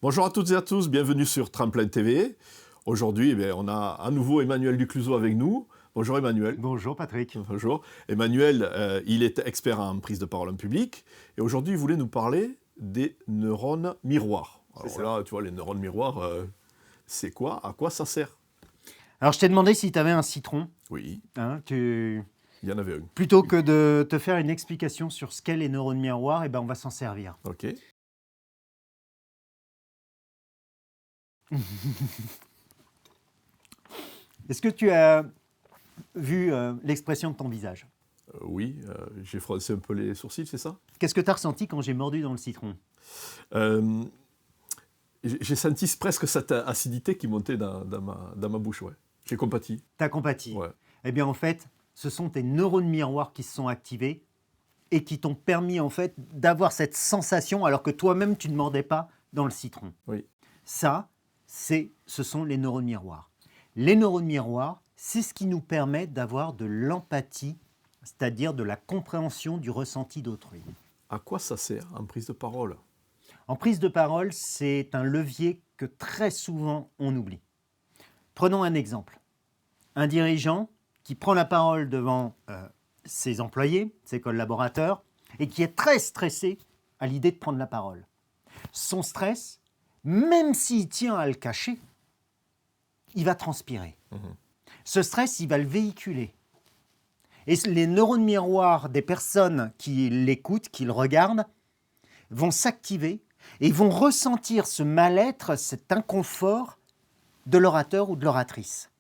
Bonjour à toutes et à tous, bienvenue sur Tremplin TV. Aujourd'hui, on a à nouveau Emmanuel Ducluseau avec nous. Bonjour Emmanuel. Bonjour Patrick. Bonjour. Emmanuel, il est expert en prise de parole en public et aujourd'hui, il voulait nous parler des neurones miroirs. Alors là, tu vois, les neurones miroirs, c'est quoi? À quoi ça sert? Alors je t'ai demandé si tu avais un citron. Oui, Il y en avait un. Plutôt que de te faire une explication sur ce qu'est les neurones miroirs, on va s'en servir. Ok. Est-ce que tu as vu l'expression de ton visage? Oui, j'ai froncé un peu les sourcils, c'est ça? Qu'est-ce que tu as ressenti quand j'ai mordu dans le citron? J'ai senti presque cette acidité qui montait dans ma bouche, ouais. J'ai compati. T'as compati. Ouais. En fait, ce sont tes neurones miroirs qui se sont activés et qui t'ont permis en fait d'avoir cette sensation alors que toi-même tu ne mordais pas dans le citron. Oui. Ça, ce sont les neurones miroirs. Les neurones miroirs, c'est ce qui nous permet d'avoir de l'empathie, c'est-à-dire de la compréhension du ressenti d'autrui. À quoi ça sert en prise de parole? En prise de parole, c'est un levier que très souvent on oublie. Prenons un exemple. Un dirigeant qui prend la parole devant ses employés, ses collaborateurs, et qui est très stressé à l'idée de prendre la parole. Son stress, même s'il tient à le cacher, il va transpirer. Ce stress, il va le véhiculer. Et les neurones miroirs des personnes qui l'écoutent, qui le regardent, vont s'activer et vont ressentir ce mal-être, cet inconfort de l'orateur ou de l'oratrice.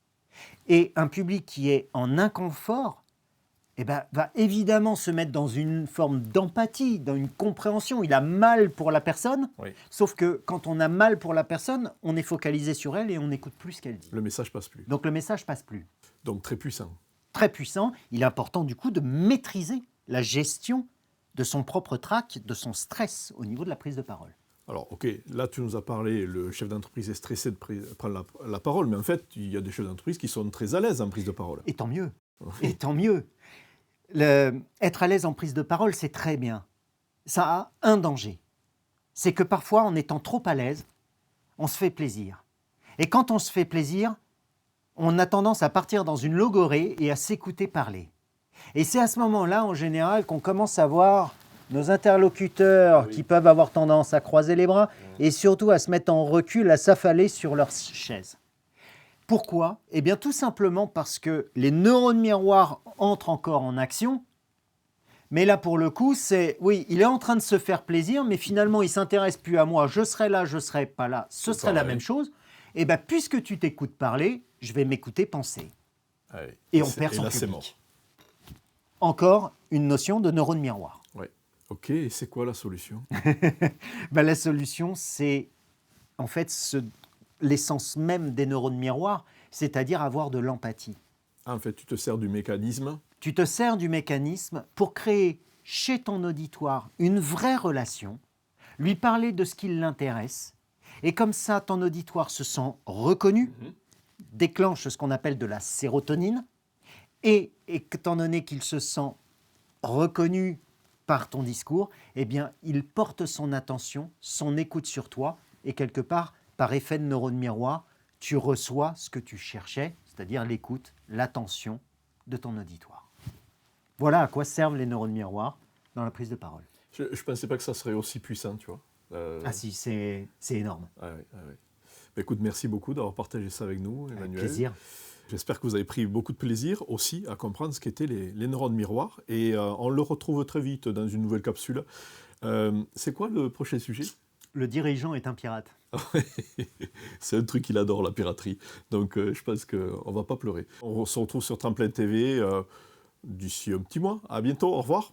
Et un public qui est en inconfort va évidemment se mettre dans une forme d'empathie, dans une compréhension. Il a mal pour la personne, Oui. Sauf que quand on a mal pour la personne, on est focalisé sur elle et on n'écoute plus ce qu'elle dit. Le message passe plus. Donc le message passe plus. Donc très puissant. Très puissant, il est important du coup de maîtriser la gestion de son propre trac, de son stress au niveau de la prise de parole. Alors, ok, là tu nous as parlé, le chef d'entreprise est stressé de prendre la parole, mais en fait, il y a des chefs d'entreprise qui sont très à l'aise en prise de parole. Et tant mieux. Oui. Et tant mieux. Être à l'aise en prise de parole, c'est très bien. Ça a un danger. C'est que parfois, en étant trop à l'aise, on se fait plaisir. Et quand on se fait plaisir, on a tendance à partir dans une logorrhée et à s'écouter parler. Et c'est à ce moment-là, en général, qu'on commence à voir nos interlocuteurs qui peuvent avoir tendance à croiser les bras et surtout à se mettre en recul, à s'affaler sur leur chaise. Pourquoi? Eh bien, tout simplement parce que les neurones miroirs entrent encore en action. Mais là, pour le coup, il est en train de se faire plaisir, mais finalement, il ne s'intéresse plus à moi. Je serai là, je ne serai pas là. Ce serait la même chose. Eh bien, puisque tu t'écoutes parler, je vais m'écouter penser. Et on perd son public. C'est mort. Encore une notion de neurone miroir. Oui. Ok, et c'est quoi la solution? La solution, c'est en fait l'essence même des neurones miroirs, c'est-à-dire avoir de l'empathie. En fait, tu te sers du mécanisme. Tu te sers du mécanisme pour créer chez ton auditoire une vraie relation, lui parler de ce qui l'intéresse, et comme ça, ton auditoire se sent reconnu, déclenche ce qu'on appelle de la sérotonine, et étant donné qu'il se sent reconnu par ton discours, eh bien, il porte son attention, son écoute sur toi, et quelque part, par effet de neurone miroir, tu reçois ce que tu cherchais, c'est-à-dire l'écoute, l'attention de ton auditoire. Voilà à quoi servent les neurones miroirs dans la prise de parole. Je ne pensais pas que ça serait aussi puissant, tu vois. Ah si, c'est énorme. Ouais. Écoute, merci beaucoup d'avoir partagé ça avec nous, Emmanuel. Avec plaisir. J'espère que vous avez pris beaucoup de plaisir aussi à comprendre ce qu'étaient les neurones miroirs. Et on le retrouve très vite dans une nouvelle capsule. C'est quoi le prochain sujet? Le dirigeant est un pirate. C'est un truc qu'il adore, la piraterie. Donc je pense qu'on ne va pas pleurer. On se retrouve sur Tremplin TV d'ici un petit mois. À bientôt, au revoir.